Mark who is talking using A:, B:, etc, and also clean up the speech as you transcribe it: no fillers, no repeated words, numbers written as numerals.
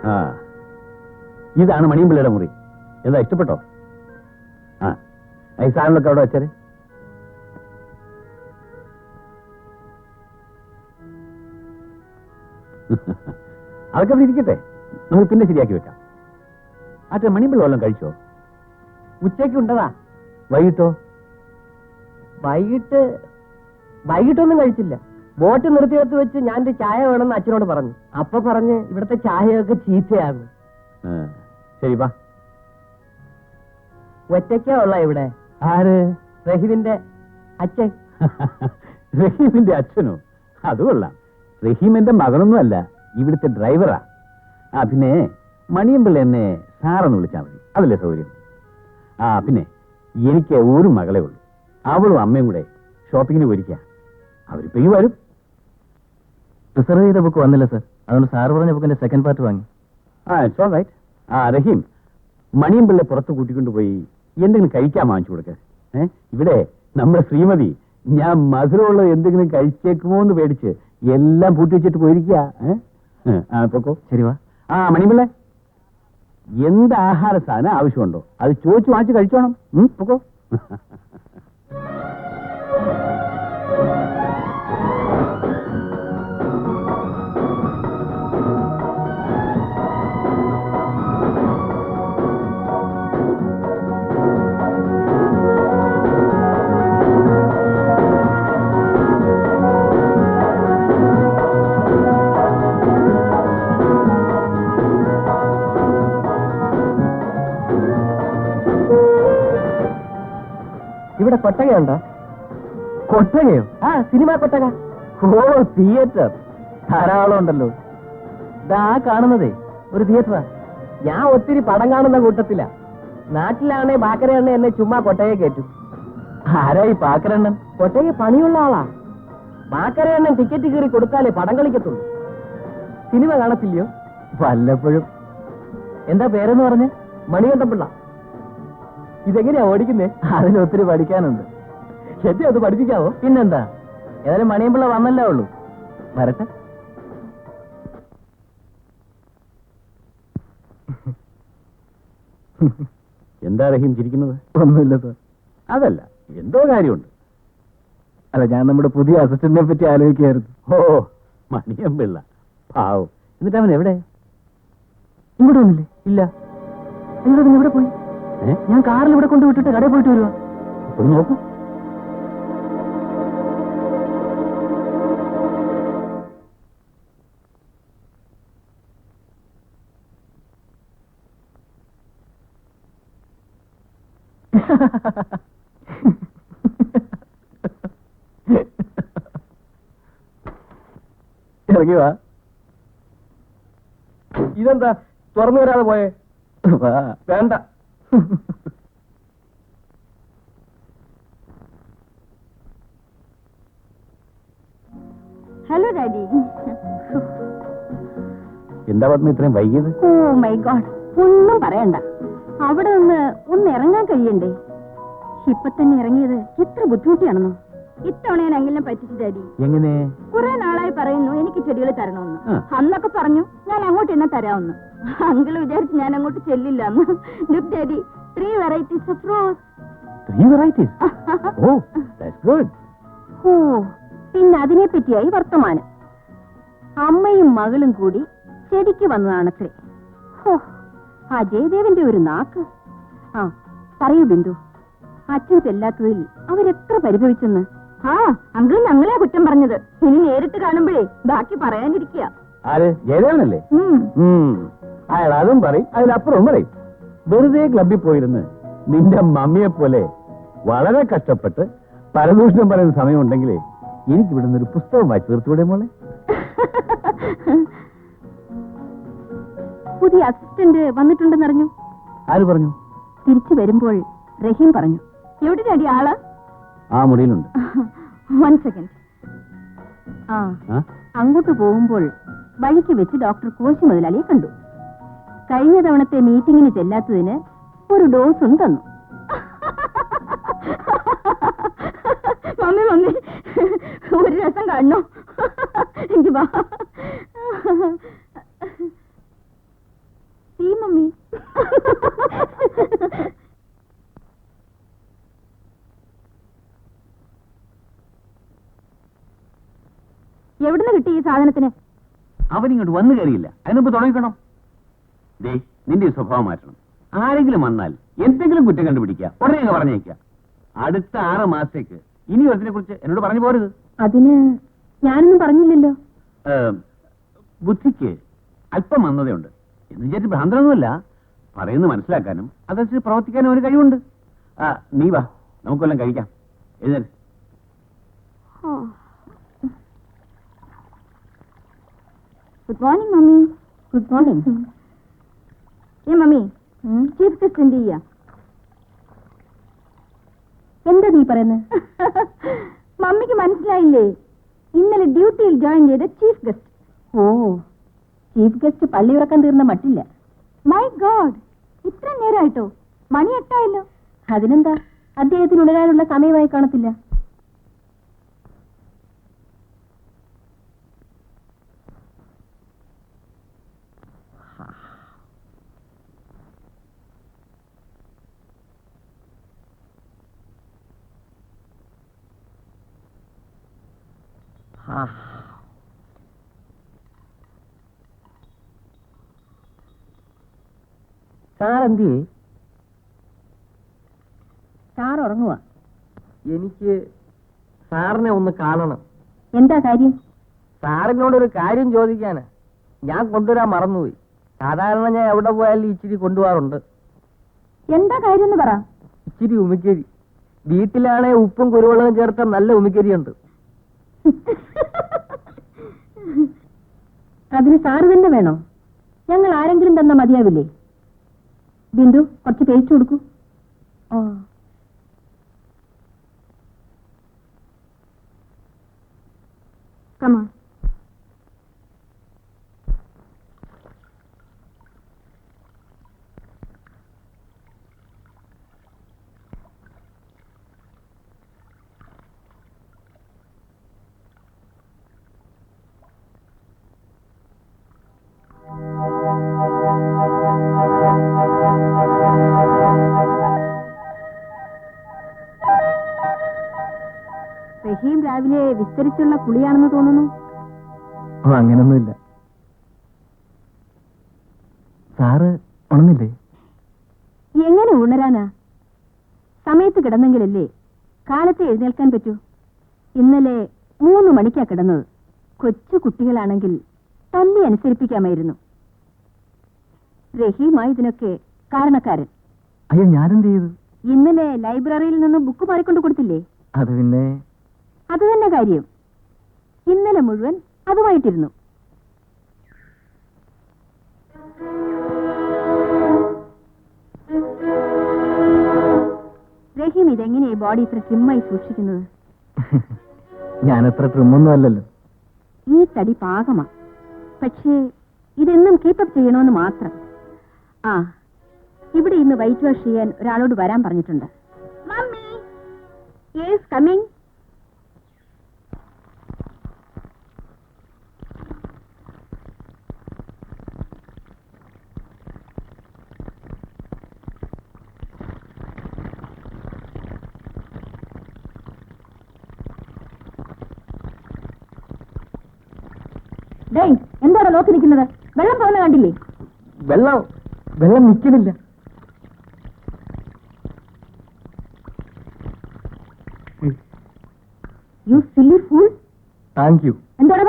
A: ആ, ഇതാണ് മണിയമ്പിള്ളയുടെ മുറി. എന്താ, ഇഷ്ടപ്പെട്ടോ? ആ, ഈ സാധനങ്ങളൊക്കെ അവിടെ വെച്ചാല്. അതൊക്കെ അവിടെ ഇരിക്കട്ടെ, നമുക്ക് പിന്നെ ശരിയാക്കി വെക്കാം. ആട്ടെ, മണിയമ്പിള്ള വല്ലതും കഴിച്ചോ?
B: ഉച്ചയ്ക്ക് ഉണ്ടതാ.
A: വൈകിട്ടോ?
B: വൈകിട്ടൊന്നും കഴിച്ചില്ല. ബോട്ട് നിർത്തിയെടുത്ത് വെച്ച് ഞാൻ ഒരു ചായ വേണമെന്ന് അച്ഛനോട് പറഞ്ഞു. അപ്പൊ പറഞ്ഞ് ഇവിടുത്തെ ചായയൊക്കെ ചീത്തയാണ്.
A: ശരി, വാ.
B: ഒറ്റയ്ക്കാ ഉള്ള ഇവിടെ?
A: ആര്?
B: റഹീമിന്റെ അച്ഛൻ.
A: റഹീമിന്റെ അച്ഛനോ? അത് കൊള്ളാം. റഹീമിന്റെ മകനൊന്നും അല്ല, ഇവിടുത്തെ ഡ്രൈവറാ. ആ, പിന്നെ മണിയമ്പിള്ള എന്നെ സാറെന്ന് വിളിച്ചാൽ മതി, അതല്ലേ സൗകര്യം. ആ, പിന്നെ എനിക്ക് ഒരു മകളെ ഉള്ളൂ. അവളും അമ്മയും കൂടെ ഷോപ്പിങ്ങിന് പോയിരിക്കുക. അവരിപ്പോ ഈ വരും.
C: റിസർവ് ചെയ്ത ബുക്ക് വന്നില്ല സർ, അതുകൊണ്ട് സാർ പറഞ്ഞ ബുക്കിന്റെ സെക്കൻഡ് പാർട്ട് വാങ്ങി.
A: ആ, ഇറ്റ്സ് ഓൾ റൈറ്റ്. ആ, റഹീം, മണിയമ്പിള്ള പുറത്ത് കൂട്ടിക്കൊണ്ട് പോയി എന്തെങ്കിലും കഴിക്കാൻ വാങ്ങിച്ചു കൊടുക്ക. ഇവിടെ നമ്മുടെ ശ്രീമതി ഞാൻ മധുരമുള്ള എന്തെങ്കിലും കഴിച്ചേക്കുമോ എന്ന് പേടിച്ച് എല്ലാം പൂട്ടി വെച്ചിട്ട് പോയിരിക്കുക. പൊക്കോ.
C: ശരി, വാ.
A: ആ, മണിയമ്പിള്ള, എന്ത് ആഹാര സാധനം ആവശ്യമുണ്ടോ അത് ചോദിച്ചു വാങ്ങിച്ച് കഴിച്ചോണം. പൊക്കോ.
B: ഇവിടെ കൊട്ടകയുണ്ടോ?
C: കൊട്ടകയോ?
B: ആ, സിനിമ കൊട്ടക.
C: ഓ, തിയേറ്റർ ധാരാളം ഉണ്ടല്ലോ. ഇതാ കാണുന്നതേ ഒരു തിയേറ്ററാ.
B: ഞാൻ ഒത്തിരി പടം കാണുന്ന കൂട്ടത്തില. നാട്ടിലാണെ ബാക്കരണ്ണ എന്നെ ചുമ്മാ കൊട്ടയെ കയറ്റും.
C: ആരായി പാക്കരണ്ണൻ?
B: കൊട്ടയെ പണിയുള്ള ആളാ. ബാക്കരണ്ണൻ ടിക്കറ്റ് കീറി കൊടുത്താലേ പടം കളിക്കത്തുള്ളൂ. സിനിമ കാണത്തില്ലയോ?
C: വല്ലപ്പോഴും. എന്താ പേരെന്ന് പറഞ്ഞ്?
B: മണികണ്ഠപിള്ള. ഇതെങ്ങനെയാ ഓടിക്കുന്നേ?
C: അതിലൊത്തിരി പഠിക്കാനുണ്ട്.
B: എന്നെ അത് പഠിപ്പിക്കാവോ?
C: പിന്നെന്താ, ഏതായാലും മണിയമ്പിള്ള വന്നല്ലേ ഉള്ളൂ. വരട്ടെ.
A: എന്താ റഹീം ചിരിക്കുന്നത്?
C: ഒന്നുമില്ല സാർ.
A: അതല്ല, എന്തോ കാര്യമുണ്ട്.
C: അല്ല, ഞാൻ നമ്മുടെ പുതിയ അസിസ്റ്റന്റിനെ പറ്റി ആലോചിക്കായിരുന്നു.
A: ഓ, മണിയമ്പിള്ള പാവം. എന്നിട്ട് അവൻ എവിടെ?
C: ഇങ്ങോട്ട് വന്നില്ലേ?
A: ഇല്ല.
C: എന്നിട്ട് പിന്നെ എവിടെ പോയി? ഞാൻ കാറിൽ ഇവിടെ കൊണ്ട് വിട്ടിട്ട് കടയിൽ പോയിട്ട് വരുവാ.
A: ഒന്ന് നോക്കൂ.
C: ഇറങ്ങി വാ.
B: ഇതെന്താ തുറന്നു വരാതെ പോയേ? വേണ്ട.
D: Hello daddy.
A: എന്താ പറഞ്ഞ ഇത്രയും വൈകിയത്?
D: ഓ മൈ ഗോഡ്, ഒന്നും പറയണ്ട. അവിടെ നിന്ന് ഒന്ന് ഇറങ്ങാൻ കഴിയണ്ടേ? ഇപ്പൊ തന്നെ ഇറങ്ങിയത് എത്ര ബുദ്ധിമുട്ടിയാണെന്നോ. ഇത്തവണ ഞാൻ അങ്കിളിനെ പറ്റിച്ചു ഡാഡി.
A: എങ്ങനെ?
D: കുറെ നാളായി പറയുന്നു എനിക്ക് ചെടികൾ തരണമെന്ന്. അന്നൊക്കെ പറഞ്ഞു ഞാൻ അങ്ങോട്ട് എന്നെ തരാമെന്ന്. അങ്കിള് വിചാരിച്ചു ഞാൻ അങ്ങോട്ട് ചെല്ലില്ല എന്ന്. Look daddy, 3 varieties of rose.
A: 3 varieties? Oh, that's good.
D: ഓ, പിന്നെ അതിനെ പറ്റിയായി വർത്തമാനം. അമ്മയും മകളും കൂടി ചെടിക്ക് വന്നതാണത്രേ. ഓ, ആ ജയദേവന്റെ ഒരു നാക്ക്. ആ, പറയൂ ബിന്ദു, അച്ഛൻ ചെല്ലാത്തതിൽ അവരെത്ര പരിഭവിച്ചെന്ന്. ആ, അങ്കിൾ ഞങ്ങളെ കുറ്റം പറഞ്ഞത്. ഇനി നേരിട്ട് കാണുമ്പോഴേ ബാക്കി പറയാനിരിക്കുക.
A: ആര്? ജയദേവനല്ലേ? അയാൾ അതും പറയും, അതിലപ്പുറവും പറയും. വെറുതെ ക്ലബിൽ പോയിരുന്ന് നിന്റെ മമ്മിയെ പോലെ വളരെ കഷ്ടപ്പെട്ട് പരദൂഷണം പറയുന്ന സമയമുണ്ടെങ്കിലേ എനിക്ക് ഇവിടുന്ന് ഒരു പുസ്തകം വായിച്ചു തീർത്തുകൂടെ മോളെ?
D: പുതിയ അസിസ്റ്റന്റ് വന്നിട്ടുണ്ടെന്നറിഞ്ഞു.
A: ആര് പറഞ്ഞു?
D: തിരിച്ചു വരുമ്പോൾ റഹീം പറഞ്ഞു. എവിടെ ഡാഡി ആള്?
A: ആ, മുറിയിലുണ്ട്.
D: 1 second. ആ, അങ്ങോട്ട് പോകുമ്പോൾ വഴിക്ക് വെച്ച് ഡോക്ടർ കോശി മുതലാളിയെ കണ്ടു. കഴിഞ്ഞ തവണത്തെ മീറ്റിംഗിന് ചെല്ലാത്തതിന് ഒരു ഡോസും തന്നു. മമ്മി മമ്മി, ഒരു രസം കാണണോ?
E: 1
D: എനിക്ക് വാ. സാധനത്തിന്?
A: അവനിങ്ങോട്ട് വന്നു കയറിയില്ല, അതിനുമ്പ് തുടങ്ങിക്കണം. ദേ, നിന്റെ ഈ സ്വഭാവം മാറ്റണം. ആരെങ്കിലും വന്നാൽ എന്തെങ്കിലും കുറ്റം കണ്ടുപിടിക്കുക, ഉടനെ അങ്ങ് പറഞ്ഞേക്കുക. അടുത്ത 6 മാസത്തേക്ക് ഇനി അതിനെ കുറിച്ച് എന്നോട് പറഞ്ഞു പോരുത്.
D: അതിന് ഞാനൊന്നും പറഞ്ഞില്ലല്ലോ.
A: ബുദ്ധിക്ക് അല്പം മന്ദതയുണ്ട് എന്ന് വിചാരിച്ച് ഭ്രാന്തനൊന്നുമല്ല. പറയുന്നത് മനസ്സിലാക്കാനും അതനുസരിച്ച് പ്രവർത്തിക്കാനും ഒരു കഴിവുണ്ട്. നീ വാ, നമുക്കെല്ലാം കഴിക്കാം. എഴുന്നേറ്റ്.
D: Good morning mummy. Good morning. Mummy, chief guest എന്ത് ചെയ്യാ? എന്താ നീ പറയുന്നത്? മമ്മിക്ക് മനസ്സിലായില്ലേ? ഇന്നലെ ഡ്യൂട്ടിയിൽ ജോയിൻ ചെയ്ത ചീഫ് ഗസ്റ്റ്. ഓ, ചീഫ് ഗസ്റ്റ് പള്ളി ഉറക്കാൻ തീർന്ന മട്ടില്ല. മൈ ഗോഡ്, ഇത്ര നേരമായിട്ടോ? മണി 8 ആയല്ലോ. അതിനെന്താ, അദ്ദേഹത്തിന് ഉണരാനുള്ള സമയമായി കാണത്തില്ല.
B: സാർ എന്തി?
D: സാർ ഉറങ്ങുക.
B: എനിക്ക് സാറിനെ ഒന്ന് കാണണം.
D: എന്താ കാര്യം?
B: സാറിനോടൊരു കാര്യം ചോദിക്കാന്. ഞാൻ കൊണ്ടുവരാൻ മറന്നുപോയി. സാധാരണ ഞാൻ എവിടെ പോയാലും ഇച്ചിരി കൊണ്ടുപോകാറുണ്ട്.
D: എന്താ കാര്യം എന്ന് പറ.
B: ഇച്ചിരി ഉമിക്കരി. വീട്ടിലാണെ ഉപ്പും കുരുവെള്ളവും ചേർത്ത നല്ല ഉമിക്കരിയുണ്ട്.
D: അതിന് സാറ് തന്നെ വേണോ? ഞങ്ങൾ ആരെങ്കിലും തന്ന മതിയാവില്ലേ? ബിന്ദു, കുറച്ച് പേസ്റ്റ് കൊടുക്കൂ. കമാ. റഹീം രാവിലെ വിസ്തരിച്ചുള്ള കുളിയാണെന്ന് തോന്നുന്നു.
C: ഓ, അങ്ങനൊന്നുമില്ല. സാറ് ഉണർന്നില്ലേ?
D: എങ്ങനെ ഉണരാനാ? സമയത്ത് കിടന്നെങ്കിലല്ലേ കാലത്ത് എഴുന്നേൽക്കാൻ പറ്റൂ. ഇന്നലെ 3 മണിക്കാ കിടന്നത്. കൊച്ചു കുട്ടികളാണെങ്കിൽ തല്ലി അനുസരിപ്പിക്കാമായിരുന്നു. റഹീമായി ഇതിനൊക്കെ കാരണക്കാരൻ.
C: അയ്യോ, ഞാനെന്ത് ചെയ്തു?
D: ഇന്നലെ ലൈബ്രറിയിൽ നിന്ന് ബുക്ക് മാറിക്കൊണ്ട് കൊടുത്തില്ലേ?
C: അത് പിന്നെ
D: അത് തന്നെ കാര്യം. ഇന്നലെ മുഴുവൻ അതുമായിട്ടിരുന്നു. റഹീം ഇതെങ്ങനെയാ ബോഡി ഇത്ര ട്രിമ്മായി സൂക്ഷിക്കുന്നത്?
C: ഞാനത്ര ട്രിമ്മൊന്നും അല്ലല്ലോ.
D: ഈ തടി പാകമാ. പക്ഷേ ഇതെന്നും കീപ്പപ്പ് ചെയ്യണമെന്ന് മാത്രം. ഇവിടെ ഇന്ന് വൈറ്റ് വാഷ് ചെയ്യാൻ ഒരാളോട് വരാൻ പറഞ്ഞിട്ടുണ്ട്. Mummy yes coming. എന്താണ് നോക്കി നിൽക്കുന്നത്? വെള്ളം പോകുന്ന കണ്ടില്ലേ?
B: വെള്ളം നിൽക്കുന്നില്ല.
D: U silly fool.
B: Thank you.
D: എന്താണ്